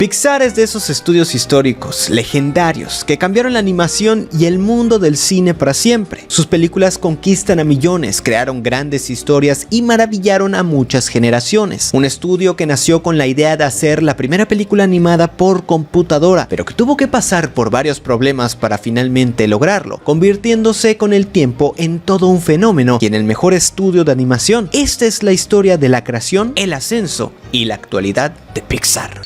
Pixar es de esos estudios históricos, legendarios, que cambiaron la animación y el mundo del cine para siempre. Sus películas conquistan a millones, crearon grandes historias y maravillaron a muchas generaciones. Un estudio que nació con la idea de hacer la primera película animada por computadora, pero que tuvo que pasar por varios problemas para finalmente lograrlo, convirtiéndose con el tiempo en todo un fenómeno y en el mejor estudio de animación. Esta es la historia de la creación, el ascenso y la actualidad de Pixar.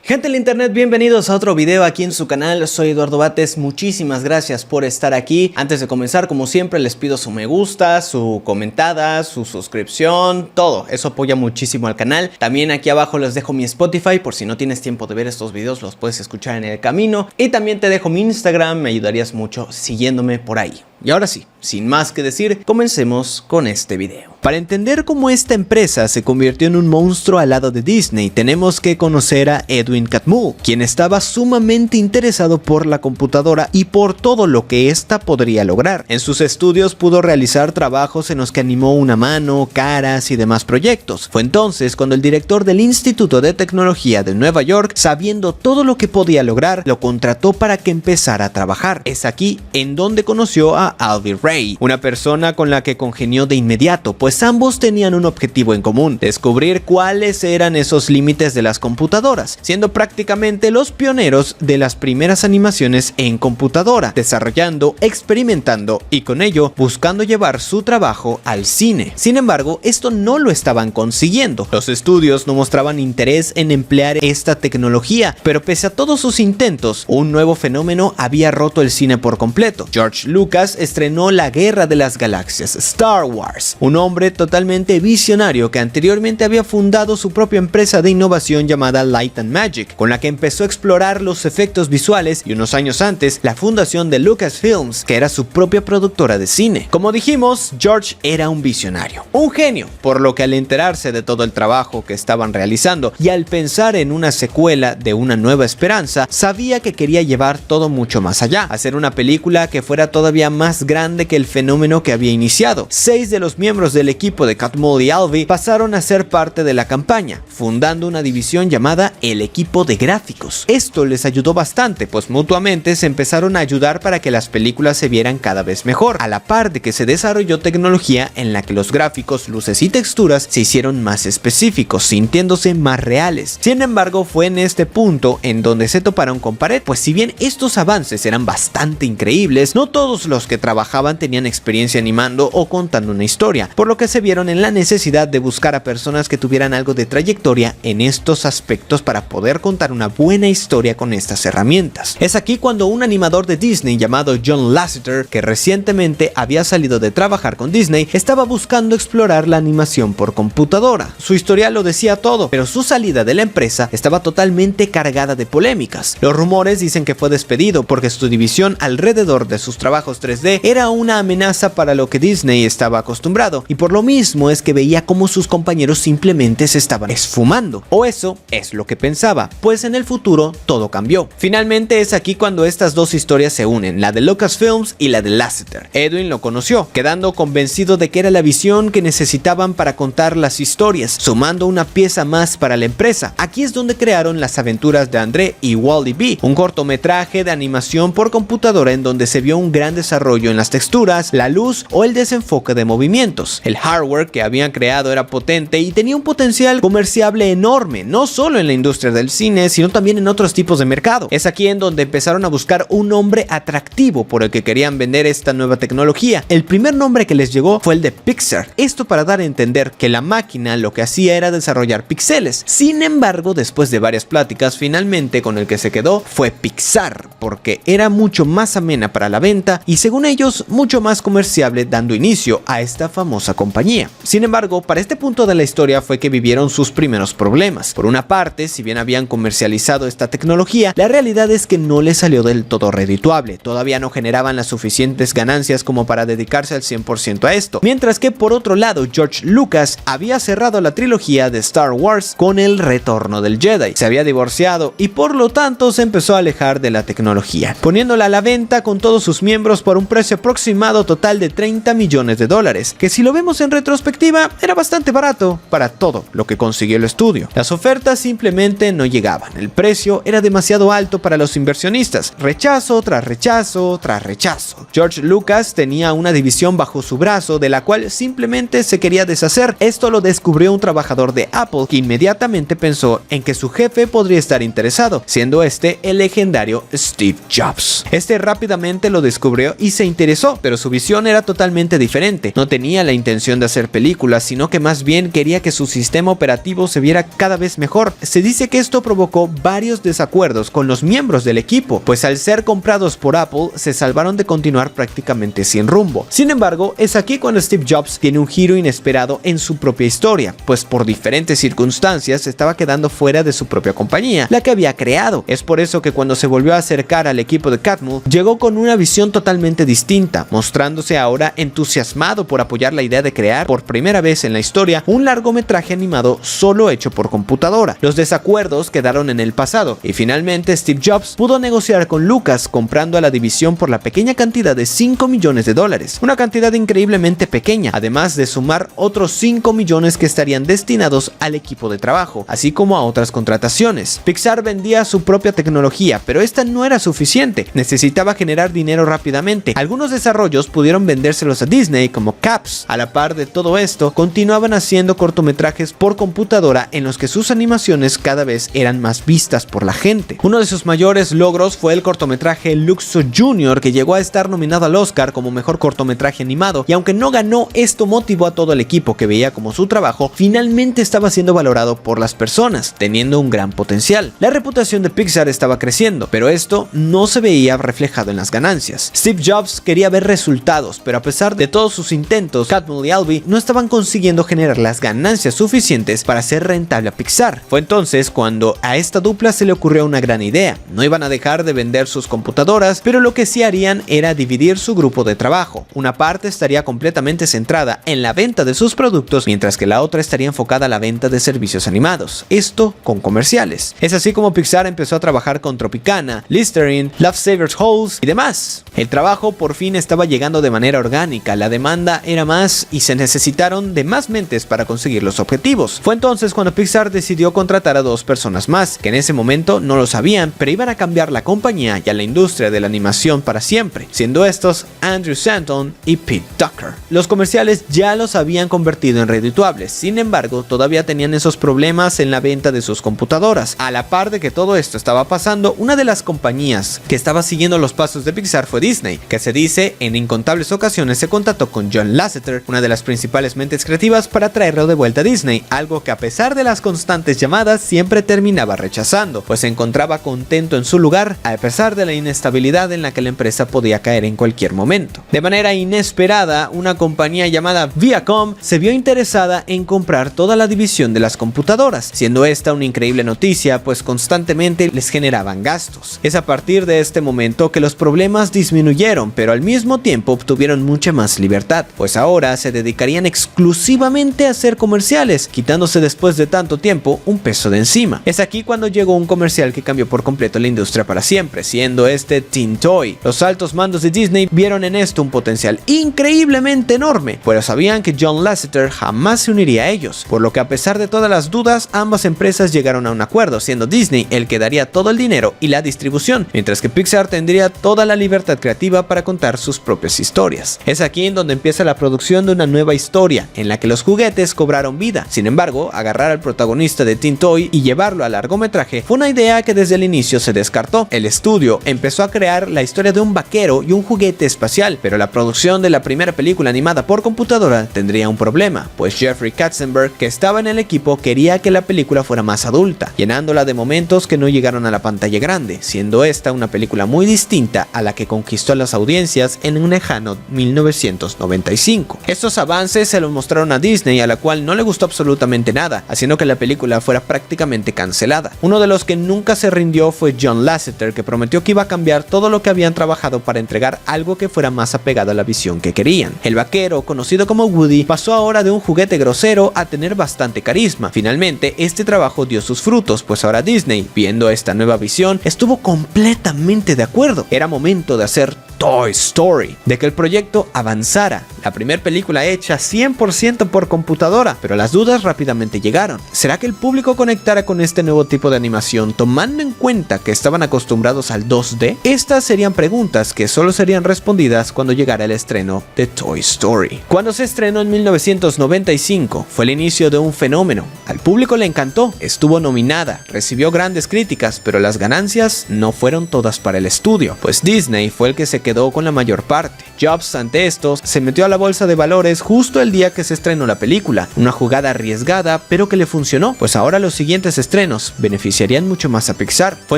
Gente del internet, bienvenidos a otro video aquí en su canal. Soy Eduardo Bates, muchísimas gracias por estar aquí. Antes de comenzar, como siempre, les pido su me gusta, su comentada, su suscripción, todo. Eso apoya muchísimo al canal. También aquí abajo les dejo mi Spotify, por si no tienes tiempo de ver estos videos, los puedes escuchar en el camino. Y también te dejo mi Instagram, me ayudarías mucho siguiéndome por ahí. Y ahora sí, sin más que decir, comencemos con este video. Para entender cómo esta empresa se convirtió en un monstruo al lado de Disney, tenemos que conocer a Edwin Catmull, quien estaba sumamente interesado por la computadora y por todo lo que ésta podría lograr. En sus estudios pudo realizar trabajos en los que animó una mano, caras y demás proyectos. Fue entonces cuando el director del Instituto de Tecnología de Nueva York, sabiendo todo lo que podía lograr, lo contrató para que empezara a trabajar. Es aquí en donde conoció a Alvy Ray, una persona con la que congenió de inmediato, pues ambos tenían un objetivo en común: descubrir cuáles eran esos límites de las computadoras, siendo prácticamente los pioneros de las primeras animaciones en computadora, desarrollando, experimentando y con ello buscando llevar su trabajo al cine. Sin embargo, esto no lo estaban consiguiendo. Los estudios no mostraban interés en emplear esta tecnología, pero pese a todos sus intentos, un nuevo fenómeno había roto el cine por completo. George Lucas estrenó La Guerra de las Galaxias, Star Wars, un hombre totalmente visionario que anteriormente había fundado su propia empresa de innovación llamada Light and Magic, con la que empezó a explorar los efectos visuales, y unos años antes la fundación de Lucasfilms, que era su propia productora de cine. Como dijimos, George era un visionario, un genio, por lo que al enterarse de todo el trabajo que estaban realizando y al pensar en una secuela de Una Nueva Esperanza, sabía que quería llevar todo mucho más allá, hacer una película que fuera todavía más grande que el fenómeno que había iniciado. 6 de los miembros del equipo de Catmull y Alvy pasaron a ser parte de la campaña, fundando una división llamada el equipo de gráficos. Esto les ayudó bastante, pues mutuamente se empezaron a ayudar para que las películas se vieran cada vez mejor, a la par de que se desarrolló tecnología en la que los gráficos, luces y texturas se hicieron más específicos, sintiéndose más reales. Sin embargo, fue en este punto en donde se toparon con pared, pues si bien estos avances eran bastante increíbles, no todos los que trabajaban tenían experiencia animando o contando una historia, por lo que se vieron en la necesidad de buscar a personas que tuvieran algo de trayectoria en estos aspectos para poder contar una buena historia con estas herramientas. Es aquí cuando un animador de Disney llamado John Lasseter, que recientemente había salido de trabajar con Disney, estaba buscando explorar la animación por computadora. Su historial lo decía todo, pero su salida de la empresa estaba totalmente cargada de polémicas. Los rumores dicen que fue despedido porque su división alrededor de sus trabajos 3D era una amenaza para lo que Disney estaba acostumbrado, y por lo mismo es que veía como sus compañeros simplemente se estaban esfumando, o eso es lo que pensaba, pues en el futuro todo cambió. Finalmente es aquí cuando estas dos historias se unen, la de Lucasfilms y la de Lasseter. Edwin lo conoció, quedando convencido de que era la visión que necesitaban para contar las historias, sumando una pieza más para la empresa. Aquí es donde crearon Las Aventuras de André y Wally B, un cortometraje de animación por computadora en donde se vio un gran desarrollo en las texturas, la luz o el desenfoque de movimientos. El hardware que habían creado era potente y tenía un potencial comerciable enorme, no solo en la industria del cine, sino también en otros tipos de mercado. Es aquí en donde empezaron a buscar un nombre atractivo por el que querían vender esta nueva tecnología. El primer nombre que les llegó fue el de Pixar, esto para dar a entender que la máquina lo que hacía era desarrollar píxeles. Sin embargo, después de varias pláticas, finalmente con el que se quedó fue Pixar, porque era mucho más amena para la venta y, según ellos, mucho más comerciable, dando inicio a esta famosa compañía. Sin embargo, para este punto de la historia fue que vivieron sus primeros problemas. Por una parte, si bien habían comercializado esta tecnología, la realidad es que no les salió del todo redituable. Todavía no generaban las suficientes ganancias como para dedicarse al 100% a esto. Mientras que por otro lado, George Lucas había cerrado la trilogía de Star Wars con El Retorno del Jedi. Se había divorciado y por lo tanto se empezó a alejar de la tecnología, poniéndola a la venta con todos sus miembros por un precio aproximado estimado total de $30 millones, que si lo vemos en retrospectiva era bastante barato para todo lo que consiguió el estudio. Las ofertas simplemente no llegaban, el precio era demasiado alto para los inversionistas, rechazo tras rechazo tras rechazo. George Lucas tenía una división bajo su brazo de la cual simplemente se quería deshacer. Esto lo descubrió un trabajador de Apple que inmediatamente pensó en que su jefe podría estar interesado, siendo este el legendario Steve Jobs. Este rápidamente lo descubrió y se interesó, pero su visión era totalmente diferente. No tenía la intención de hacer películas, sino que más bien quería que su sistema operativo se viera cada vez mejor. Se dice que esto provocó varios desacuerdos con los miembros del equipo, pues al ser comprados por Apple se salvaron de continuar prácticamente sin rumbo. Sin embargo, es aquí cuando Steve Jobs tiene un giro inesperado en su propia historia, pues por diferentes circunstancias estaba quedando fuera de su propia compañía, la que había creado. Es por eso que cuando se volvió a acercar al equipo de Catmull, llegó con una visión totalmente distinta, mostrándose ahora entusiasmado por apoyar la idea de crear por primera vez en la historia un largometraje animado solo hecho por computadora. Los desacuerdos quedaron en el pasado y finalmente Steve Jobs pudo negociar con Lucas comprando a la división por la pequeña cantidad de $5 millones, una cantidad increíblemente pequeña, además de sumar otros $5 millones que estarían destinados al equipo de trabajo, así como a otras contrataciones. Pixar vendía su propia tecnología, pero esta no era suficiente, necesitaba generar dinero rápidamente. Algunos desarrollos pudieron vendérselos a Disney como Caps. A la par de todo esto, continuaban haciendo cortometrajes por computadora en los que sus animaciones cada vez eran más vistas por la gente. Uno de sus mayores logros fue el cortometraje Luxo Jr., que llegó a estar nominado al Oscar como mejor cortometraje animado, y aunque no ganó, esto motivó a todo el equipo que veía como su trabajo finalmente estaba siendo valorado por las personas, teniendo un gran potencial. La reputación de Pixar estaba creciendo, pero esto no se veía reflejado en las ganancias. Steve Jobs quería ver resultados, pero a pesar de todos sus intentos, Catmull y Alvey no estaban consiguiendo generar las ganancias suficientes para hacer rentable a Pixar. Fue entonces cuando a esta dupla se le ocurrió una gran idea. No iban a dejar de vender sus computadoras, pero lo que sí harían era dividir su grupo de trabajo. Una parte estaría completamente centrada en la venta de sus productos, mientras que la otra estaría enfocada a la venta de servicios animados, esto con comerciales. Es así como Pixar empezó a trabajar con Tropicana, Listerine, Love Savers Halls y demás. El trabajo por fin estaba llegando de manera orgánica, la demanda era más y se necesitaron de más mentes para conseguir los objetivos. Fue entonces cuando Pixar decidió contratar a 2 personas más, que en ese momento no lo sabían, pero iban a cambiar la compañía y a la industria de la animación para siempre, siendo estos Andrew Stanton y Pete Docter. Los comerciales ya los habían convertido en redituables, sin embargo todavía tenían esos problemas en la venta de sus computadoras. A la par de que todo esto estaba pasando, una de las compañías que estaba siguiendo los pasos de Pixar fue Disney, que se dice en incontables ocasiones se contactó con John Lasseter, una de las principales mentes creativas, para traerlo de vuelta a Disney, algo que a pesar de las constantes llamadas siempre terminaba rechazando, pues se encontraba contento en su lugar a pesar de la inestabilidad en la que la empresa podía caer en cualquier momento. De manera inesperada, una compañía llamada Viacom se vio interesada en comprar toda la división de las computadoras, siendo esta una increíble noticia, pues constantemente les generaban gastos. Es a partir de este momento que los problemas disminuyeron, pero al mismo tiempo obtuvieron mucha más libertad, pues ahora se dedicarían exclusivamente a hacer comerciales, quitándose después de tanto tiempo un peso de encima. Es aquí cuando llegó un comercial que cambió por completo la industria para siempre, siendo este Teen Toy. Los altos mandos de Disney vieron en esto un potencial increíblemente enorme, pero sabían que John Lasseter jamás se uniría a ellos, por lo que a pesar de todas las dudas, ambas empresas llegaron a un acuerdo, siendo Disney el que daría todo el dinero y la distribución, mientras que Pixar tendría toda la libertad creativa para contar sus propias historias. Es aquí en donde empieza la producción de una nueva historia, en la que los juguetes cobraron vida. Sin embargo, agarrar al protagonista de Teen Toy y llevarlo al largometraje fue una idea que desde el inicio se descartó. El estudio empezó a crear la historia de un vaquero y un juguete espacial, pero la producción de la primera película animada por computadora tendría un problema, pues Jeffrey Katzenberg, que estaba en el equipo, quería que la película fuera más adulta, llenándola de momentos que no llegaron a la pantalla grande, siendo esta una película muy distinta a la que conquistó a las audiencias en un lejano 1995. Estos avances se los mostraron a Disney, a la cual no le gustó absolutamente nada, haciendo que la película fuera prácticamente cancelada. Uno de los que nunca se rindió fue John Lasseter, que prometió que iba a cambiar todo lo que habían trabajado para entregar algo que fuera más apegado a la visión que querían. El vaquero, conocido como Woody, pasó ahora de un juguete grosero a tener bastante carisma. Finalmente, este trabajo dio sus frutos, pues ahora Disney, viendo esta nueva visión, estuvo completamente de acuerdo. Era momento de hacer Toy Story. Story, de que el proyecto avanzara, la primera película hecha 100% por computadora, pero las dudas rápidamente llegaron. ¿Será que el público conectara con este nuevo tipo de animación tomando en cuenta que estaban acostumbrados al 2D? Estas serían preguntas que solo serían respondidas cuando llegara el estreno de Toy Story. Cuando se estrenó en 1995, fue el inicio de un fenómeno. Al público le encantó, estuvo nominada, recibió grandes críticas, pero las ganancias no fueron todas para el estudio, pues Disney fue el que se quedó con la mayor parte. Jobs, ante esto, se metió a la bolsa de valores justo el día que se estrenó la película, una jugada arriesgada, pero que le funcionó, pues ahora los siguientes estrenos beneficiarían mucho más a Pixar. Fue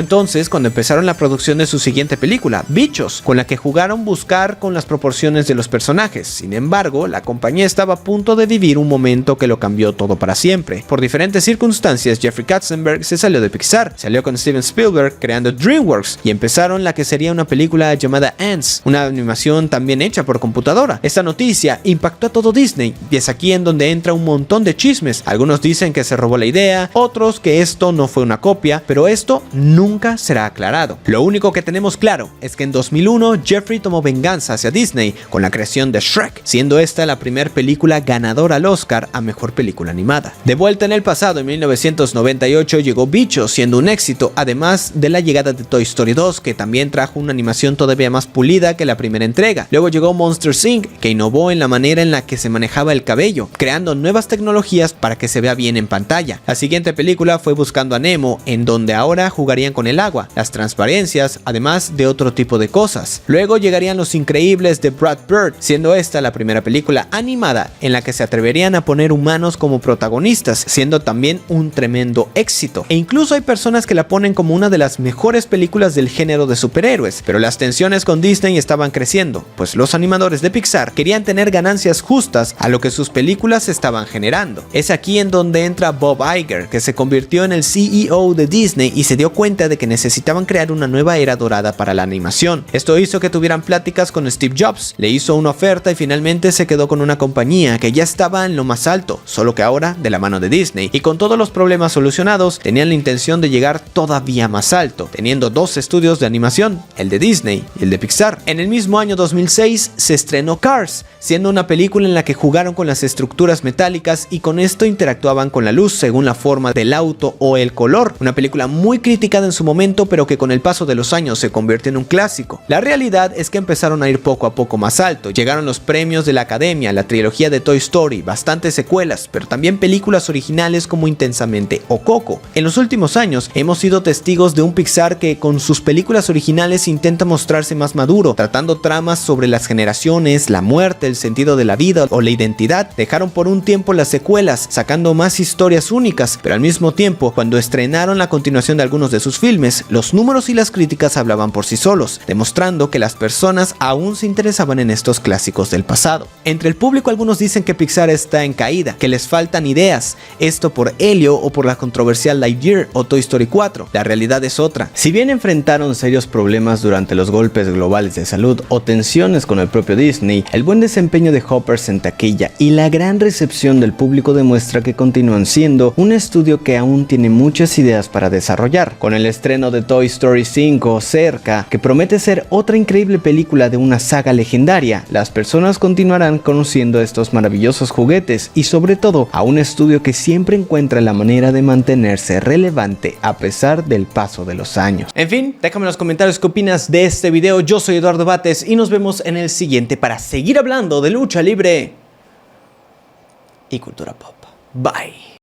entonces cuando empezaron la producción de su siguiente película, Bichos, con la que jugaron buscar con las proporciones de los personajes. Sin embargo, la compañía estaba a punto de vivir un momento que lo cambió todo para siempre. Por diferentes circunstancias, Jeffrey Katzenberg se salió de Pixar, salió con Steven Spielberg creando DreamWorks y empezaron la que sería una película llamada Ants, una animación también hecha por computadora. Esta noticia impactó a todo Disney y es aquí en donde entra un montón de chismes. Algunos dicen que se robó la idea, otros que esto no fue una copia, pero esto nunca será aclarado. Lo único que tenemos claro es que en 2001 Jeffrey tomó venganza hacia Disney con la creación de Shrek, siendo esta la primera película ganadora al Oscar a Mejor Película Animada. De vuelta en el pasado, en 1998 llegó Bichos, siendo un éxito, además de la llegada de Toy Story 2, que también trajo una animación todavía más pulida que la primera entrega. Luego llegó Monsters Inc., que innovó en la manera en la que se manejaba el cabello, creando nuevas tecnologías para que se vea bien en pantalla. La siguiente película fue Buscando a Nemo, en donde ahora jugarían con el agua, las transparencias, además de otro tipo de cosas. Luego llegarían Los Increíbles de Brad Bird, siendo esta la primera película animada en la que se atreverían a poner humanos como protagonistas, siendo también un tremendo éxito. E incluso hay personas que la ponen como una de las mejores películas del género de superhéroes, pero las tensiones con Disney estaban creciendo, pues los animadores de Pixar querían tener ganancias justas a lo que sus películas estaban generando. Es aquí en donde entra Bob Iger, que se convirtió en el CEO de Disney y se dio cuenta de que necesitaban crear una nueva era dorada para la animación. Esto hizo que tuvieran pláticas con Steve Jobs, le hizo una oferta y finalmente se quedó con una compañía que ya estaba en lo más alto, solo que ahora de la mano de Disney, y con todos los problemas solucionados tenían la intención de llegar todavía más alto, teniendo dos estudios de animación, el de Disney y el de Pixar. En el mismo año 2006 se estrenó Cars, siendo una película en la que jugaron con las estructuras metálicas y con esto interactuaban con la luz según la forma del auto o el color. Una película muy criticada en su momento, pero que con el paso de los años se convierte en un clásico. La realidad es que empezaron a ir poco a poco más alto. Llegaron los premios de la Academia, la trilogía de Toy Story, bastantes secuelas, pero también películas originales como Intensamente o Coco. En los últimos años hemos sido testigos de un Pixar que con sus películas originales intenta mostrarse más maduro, tratando tramas sobre las generaciones, la muerte, el sentido de la vida o la identidad. Dejaron por un tiempo las secuelas, sacando más historias únicas, pero al mismo tiempo, cuando estrenaron la continuación de algunos de sus filmes, los números y las críticas hablaban por sí solos, demostrando que las personas aún se interesaban en estos clásicos del pasado. Entre el público algunos dicen que Pixar está en caída, que les faltan ideas, esto por Helio o por la controversial Lightyear o Toy Story 4. La realidad es otra. Si bien enfrentaron serios problemas durante los golpes globales de salud o tensiones con el propio Disney, el buen desempeño de Hoppers en taquilla y la gran recepción del público demuestra que continúan siendo un estudio que aún tiene muchas ideas para desarrollar. Con el estreno de Toy Story 5 cerca, que promete ser otra increíble película de una saga legendaria, las personas continuarán conociendo estos maravillosos juguetes y sobre todo a un estudio que siempre encuentra la manera de mantenerse relevante a pesar del paso de los años. En fin, déjame en los comentarios qué opinas de este video. Yo soy Eduardo Bates y nos vemos en el siguiente para seguir hablando de lucha libre y cultura pop. Bye.